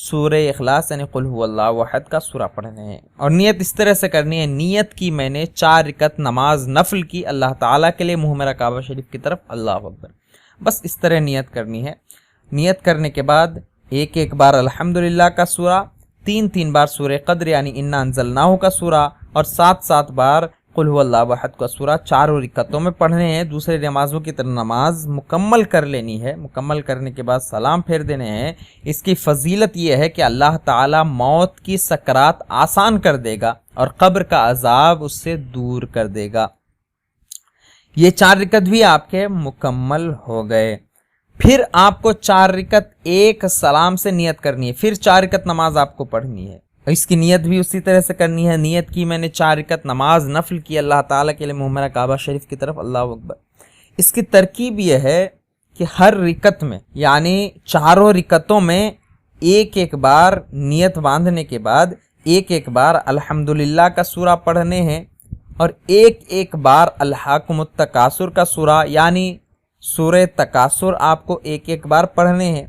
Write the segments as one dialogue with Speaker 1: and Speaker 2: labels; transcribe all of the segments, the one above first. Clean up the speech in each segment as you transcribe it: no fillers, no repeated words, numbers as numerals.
Speaker 1: سورہ اخلاص یعنی قل هو اللہ احد کا سورہ پڑھنے ہیں، اور نیت اس طرح سے کرنی ہے، نیت کی میں نے 4 رکعت نماز نفل کی اللہ تعالیٰ کے لیے، منہ میرا کعبہ شریف کی طرف، اللہ اکبر، بس اس طرح نیت کرنی ہے۔ نیت کرنے کے بعد ایک بار الحمدللہ کا سورہ، 3 بار سورہ قدر یعنی انا انزلناہ کا سورہ، اور 7 بار قل هو اللہ احد کا سورہ 4 رکعتوں میں پڑھنے ہیں۔ دوسرے نمازوں کی طرح نماز مکمل کر لینی ہے، مکمل کرنے کے بعد سلام پھیر دینے ہیں۔ اس کی فضیلت یہ ہے کہ اللہ تعالیٰ موت کی سکرات آسان کر دے گا اور قبر کا عذاب اس سے دور کر دے گا۔ یہ 4 رکعت بھی آپ کے مکمل ہو گئے۔ پھر آپ کو 4 رکعت ایک سلام سے نیت کرنی ہے، پھر 4 رکعت نماز آپ کو پڑھنی ہے، اس کی نیت بھی اسی طرح سے کرنی ہے۔ نیت کی میں نے 4 رکعت نماز نفل کی اللہ تعالیٰ کے لیے، منہ میرا کعبہ شریف کی طرف، اللہ اکبر۔ اس کی ترکیب یہ ہے کہ ہر رکعت میں یعنی 4 رکعتوں میں ایک بار نیت باندھنے کے بعد ایک بار الحمدللہ کا سورہ پڑھنے ہیں، اور ایک بار الہاکم التکاثر کا سورہ یعنی سورہ تکاثر آپ کو ایک بار پڑھنے ہیں،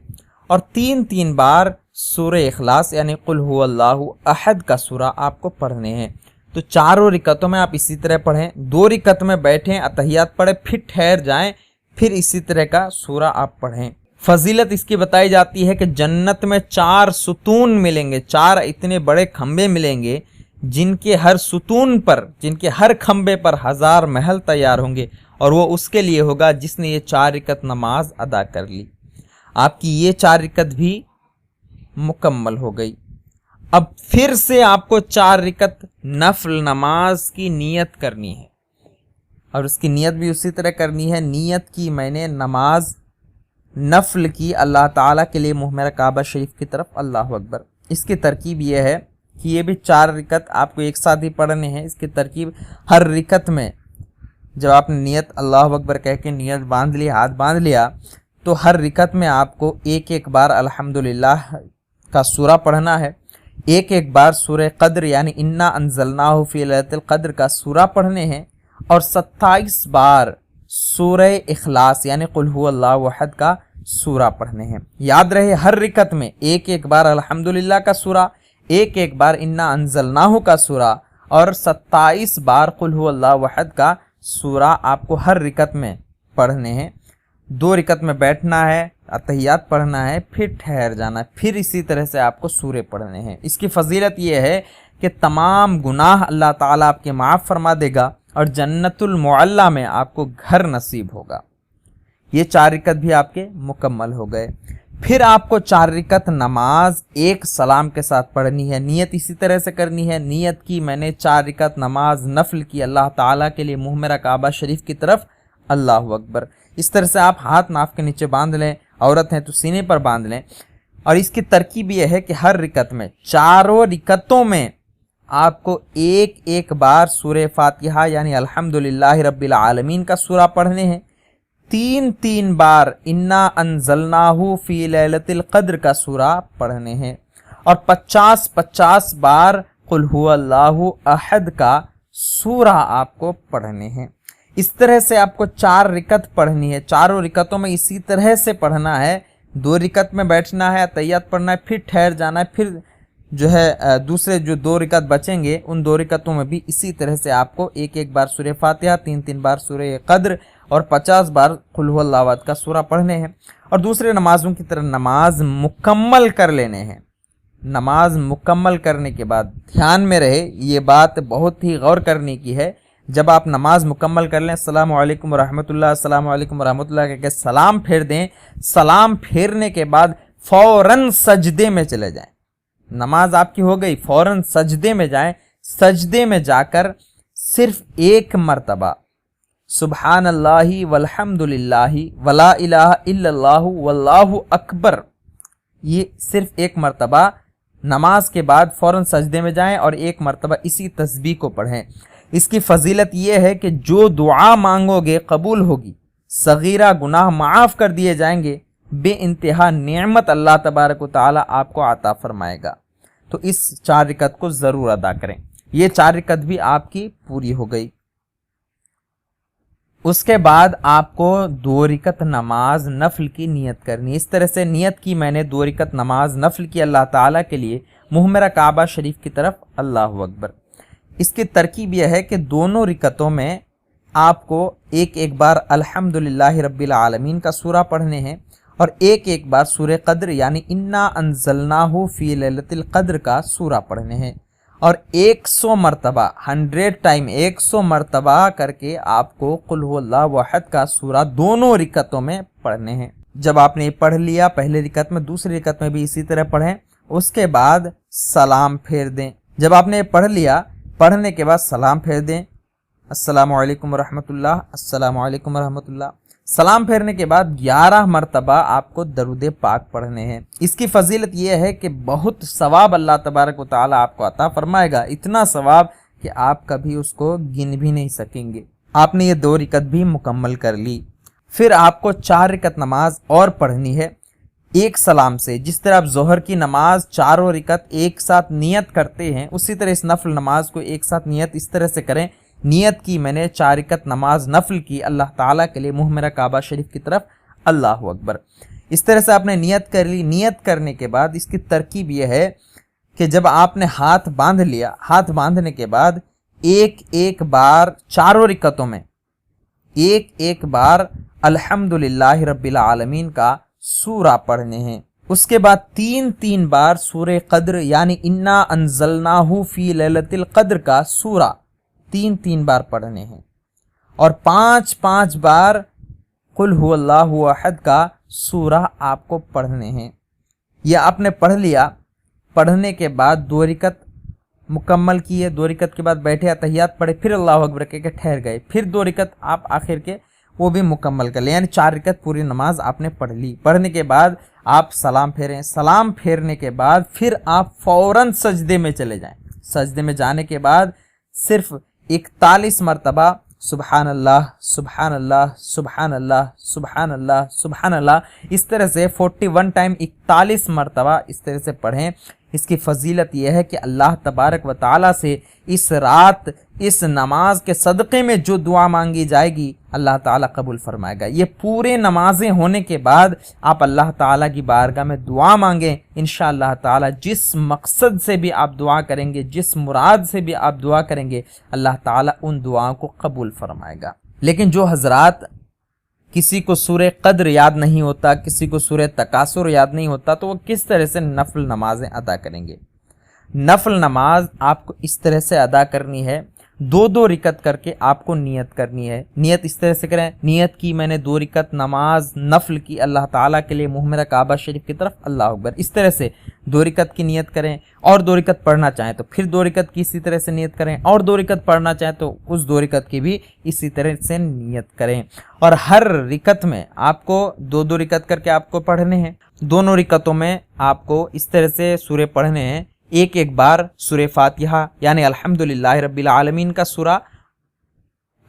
Speaker 1: اور 3 بار سورہ اخلاص یعنی قل هو اللہ احد کا سورہ آپ کو پڑھنے ہیں۔ تو 4 رکعتوں میں آپ اسی طرح پڑھیں، 2 رکعت میں بیٹھیں، اتحیات پڑھیں، پھر ٹھہر جائیں، پھر اسی طرح کا سورہ آپ پڑھیں۔ فضیلت اس کی بتائی جاتی ہے کہ جنت میں 4 ستون ملیں گے، 4 اتنے بڑے کھمبے ملیں گے جن کے ہر ستون پر، جن کے ہر کھمبے پر 1000 محل تیار ہوں گے، اور وہ اس کے لیے ہوگا جس نے یہ 4 رکعت نماز ادا کر لی۔ آپ کی یہ 4 رکعت بھی مکمل ہو گئی۔ اب پھر سے آپ کو 4 رکعت نفل نماز کی نیت کرنی ہے، اور اس کی نیت بھی اسی طرح کرنی ہے۔ نیت کی میں نے نماز نفل کی اللہ تعالیٰ کے لیے، منہ میرا کعبہ شریف کی طرف، اللہ اکبر۔ اس کی ترکیب یہ ہے کہ یہ بھی 4 رکعت آپ کو ایک ساتھ ہی پڑھنے ہیں۔ اس کی ترکیب ہر رکعت میں جب آپ نے نیت اللہ اکبر کہہ کے نیت باندھ لی، ہاتھ باندھ لیا، تو ہر رکعت میں آپ کو ایک بار الحمدللہ کا سورہ پڑھنا ہے، ایک بار سورہ قدر یعنی انا انزلناہ فی لیلۃ القدر کا سورہ پڑھنے ہیں، اور 27 بار سورہ اخلاص یعنی قل هو اللہ احد کا سورہ پڑھنے ہیں۔ یاد رہے ہر رکعت میں ایک بار الحمدللہ کا سورہ، ایک بار انا انزلناہ کا سورہ، اور 27 بار قل هو اللہ احد کا سورہ آپ کو ہر رکعت میں پڑھنے ہیں۔ 2 رکعت میں بیٹھنا ہے، اتحیات پڑھنا ہے، پھر ٹھہر جانا ہے، پھر اسی طرح سے آپ کو سورے پڑھنے ہیں۔ اس کی فضیلت یہ ہے کہ تمام گناہ اللہ تعالیٰ آپ کے معاف فرما دے گا، اور جنت المعلیٰ میں آپ کو گھر نصیب ہوگا۔ یہ 4 رکعت بھی آپ کے مکمل ہو گئے۔ پھر آپ کو 4 رکعت نماز ایک سلام کے ساتھ پڑھنی ہے، نیت اسی طرح سے کرنی ہے۔ نیت کی میں نے 4 رکعت نماز نفل کی اللہ تعالیٰ کے لیے، منہ میرا کعبہ شریف کی طرف، اللہ اکبر۔ اس طرح سے آپ ہاتھ ناف کے نیچے باندھ لیں، عورت ہیں تو سینے پر باندھ لیں، اور اس کی ترکیب یہ ہے کہ ہر رکعت میں 4 رکعتوں میں آپ کو ایک بار سورہ فاتحہ یعنی الحمدللہ رب العالمین کا سورہ پڑھنے ہیں، 3 بار انا انزلناہ فی لیلۃ القدر کا سورہ پڑھنے ہیں، اور 50 بار قل هو اللہ احد کا سورہ آپ کو پڑھنے ہیں۔ اس طرح سے آپ کو 4 رکعت پڑھنی ہے، 4 رکعتوں میں اسی طرح سے پڑھنا ہے۔ 2 رکعت میں بیٹھنا ہے، تحیات پڑھنا ہے، پھر ٹھہر جانا ہے، پھر جو ہے دوسرے جو 2 رکعت بچیں گے ان 2 رکعتوں میں بھی اسی طرح سے آپ کو ایک بار سورہ فاتحہ، 3 بار سورہ قدر، اور 50 بار قل هو اللہ احد کا سورہ پڑھنے ہیں، اور دوسرے نمازوں کی طرح نماز مکمل کر لینے ہیں۔ نماز مکمل کرنے کے بعد دھیان میں رہے، یہ بات بہت ہی غور کرنے کی ہے، جب آپ نماز مکمل کر لیں، السلام علیکم ورحمۃ اللہ، السلام علیکم ورحمۃ اللہ کہہ کے سلام پھیر دیں، سلام پھیرنے کے بعد فوراً سجدے میں چلے جائیں۔ نماز آپ کی ہو گئی، فوراً سجدے میں جائیں، سجدے میں جا کر صرف 1 مرتبہ سبحان اللہ والحمد للہ ولا الہ الا اللہ واللہ اکبر، یہ صرف 1 مرتبہ نماز کے بعد فوراً سجدے میں جائیں، اور 1 مرتبہ اسی تسبیح کو پڑھیں۔ اس کی فضیلت یہ ہے کہ جو دعا مانگو گے قبول ہوگی، صغیرہ گناہ معاف کر دیے جائیں گے، بے انتہا نعمت اللہ تبارک و تعالی آپ کو عطا فرمائے گا۔ تو اس 4 رکعت کو ضرور ادا کریں۔ یہ 4 رکعت بھی آپ کی پوری ہو گئی۔ اس کے بعد آپ کو 2 رکعت نماز نفل کی نیت کرنی. اس طرح سے نیت کی میں نے 2 رکعت نماز نفل کی اللہ تعالیٰ کے لیے، منہ میرا کعبہ شریف کی طرف، اللہ اکبر. اس کی ترکیب یہ ہے کہ دونوں رکعتوں میں آپ کو ایک بار الحمدللہ رب العالمین کا سورہ پڑھنے ہیں اور ایک بار سورہ قدر یعنی انا انزلناہ فی لیلۃ القدر کا سورہ پڑھنے ہیں، اور 100 مرتبہ 100 ٹائم 100 مرتبہ کر کے آپ کو قل هو اللہ احد کا سورہ دونوں رکعتوں میں پڑھنے ہیں. جب آپ نے یہ پڑھ لیا پہلے رکعت میں، دوسری رکعت میں بھی اسی طرح پڑھیں. اس کے بعد سلام پھیر دیں. جب آپ نے یہ پڑھ لیا، پڑھنے کے بعد سلام پھیر دیں، السلام علیکم ورحمۃ اللہ، السلام علیکم ورحمۃ اللہ. سلام پھیرنے کے بعد 11 مرتبہ آپ کو درود پاک پڑھنے ہیں. اس کی فضیلت یہ ہے کہ بہت ثواب اللہ تبارک و تعالیٰ آپ کو عطا فرمائے گا، اتنا ثواب کہ آپ کبھی اس کو گن بھی نہیں سکیں گے. آپ نے یہ 2 رکعت بھی مکمل کر لی. پھر آپ کو 4 رکعت نماز اور پڑھنی ہے ایک سلام سے. جس طرح آپ ظہر کی نماز 4 رکعت ایک ساتھ نیت کرتے ہیں، اسی طرح اس نفل نماز کو ایک ساتھ نیت اس طرح سے کریں. نیت کی میں نے 4 رکعت نماز نفل کی اللہ تعالیٰ کے لیے، منہ میرا کعبہ شریف کی طرف، اللہ اکبر. اس طرح سے آپ نے نیت کر لی. نیت کرنے کے بعد اس کی ترکیب یہ ہے کہ جب آپ نے ہاتھ باندھ لیا، ہاتھ باندھنے کے بعد ایک بار 4 رکعتوں میں ایک بار الحمدللہ رب العالمین کا سورہ پڑھنے ہیں. اس کے بعد 3 بار سورہ قدر یعنی انا انزلناہ فی لیلۃ القدر کا سورہ 3 بار پڑھنے ہیں، اور 5 بار قل هو اللہ احد کا سورہ آپ کو پڑھنے ہیں. یہ آپ نے پڑھ لیا. پڑھنے کے بعد 2 رکعت مکمل کیے. 2 رکعت کے بعد بیٹھے، اتحیات پڑھے، پھر اللہ اکبر کہہ کے ٹھہر گئے. پھر 2 رکعت آپ آخر کے وہ بھی مکمل کر لیں، یعنی 4 رکعت پوری نماز آپ نے پڑھ لی. پڑھنے کے بعد آپ سلام پھیریں. سلام پھیرنے کے بعد پھر آپ فوراً سجدے میں چلے جائیں. سجدے میں جانے کے بعد صرف 41 مرتبہ سبحان اللہ سبحان اللہ سبحان اللہ سبحان اللہ سبحان اللہ، اس طرح سے 41 ٹائم 41 مرتبہ اس طرح سے پڑھیں. اس کی فضیلت یہ ہے کہ اللہ تبارک و تعالیٰ سے اس رات اس نماز کے صدقے میں جو دعا مانگی جائے گی اللہ تعالیٰ قبول فرمائے گا. یہ پورے نمازیں ہونے کے بعد آپ اللہ تعالیٰ کی بارگاہ میں دعا مانگیں، انشاءاللہ تعالیٰ جس مقصد سے بھی آپ دعا کریں گے، جس مراد سے بھی آپ دعا کریں گے، اللہ تعالیٰ ان دعاؤں کو قبول فرمائے گا. لیکن جو حضرات کسی کو سورہ قدر یاد نہیں ہوتا، کسی کو سورہ تکاثر یاد نہیں ہوتا، تو وہ کس طرح سے نفل نمازیں ادا کریں گے؟ نفل نماز آپ کو اس طرح سے ادا کرنی ہے، 2 رکعت کر کے آپ کو نیت کرنی ہے. نیت اس طرح سے کریں، نیت کی میں نے 2 رکعت نماز نفل کی اللہ تعالیٰ کے لیے، منہ میرا کعبہ شریف کی طرف، اللہ اکبر. اس طرح سے 2 رکعت کی نیت کریں، اور 2 رکعت پڑھنا چاہیں تو پھر 2 رکعت کی اسی طرح سے نیت کریں، اور 2 رکعت پڑھنا چاہیں تو اس 2 رکعت کی بھی اسی طرح سے نیت کریں. اور ہر رکعت میں آپ کو 2 رکعت کر کے آپ کو پڑھنے ہیں. دونوں رکعتوں میں آپ کو اس طرح سے سورے پڑھنے ہیں. ایک بار سورہ فاتحہ یعنی الحمدللہ رب العالمین کا سورہ،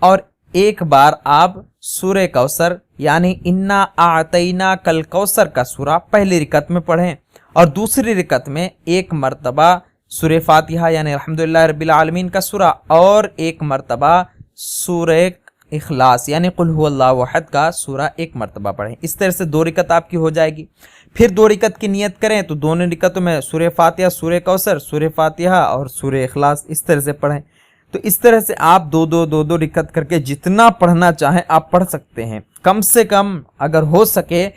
Speaker 1: اور ایک بار آپ سورہ کوثر یعنی انا اعطینا کل کوثر کا سورہ پہلی رکعت میں پڑھیں، اور دوسری رکعت میں 1 مرتبہ سورہ فاتحہ یعنی الحمدللہ رب العالمین کا سورہ، اور 1 مرتبہ سورہ اخلاص یعنی قل هو اللہ احد کا سورہ 1 مرتبہ پڑھیں. اس طرح سے 2 رکعت آپ کی ہو جائے گی. پھر 2 رکعت کی نیت کریں تو دونوں رکعتوں میں سورہ فاتحہ، سورہ کوثر، سورہ فاتحہ اور سورہ اخلاص اس طرح سے پڑھیں. تو اس طرح سے آپ 2 رکعت کر کے جتنا پڑھنا چاہیں آپ پڑھ سکتے ہیں. کم سے کم اگر ہو سکے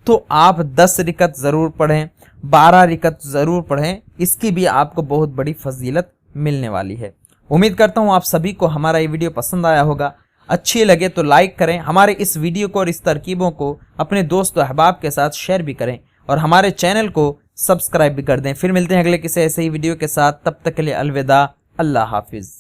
Speaker 1: تو آپ 10 رکعت ضرور پڑھیں، 12 رکعت ضرور پڑھیں. اس کی بھی آپ کو بہت بڑی فضیلت ملنے والی ہے. امید کرتا ہوں آپ سبھی کو ہمارا یہ ویڈیو پسند آیا ہوگا. اچھی لگے تو لائک کریں، ہمارے اس ویڈیو کو اور اس ترکیبوں کو اپنے دوست و احباب کے ساتھ شیئر بھی کریں، اور ہمارے چینل کو سبسکرائب بھی کر دیں. پھر ملتے ہیں اگلے کسی ایسے ہی ویڈیو کے ساتھ، تب تک کے لیے الوداع، اللہ حافظ.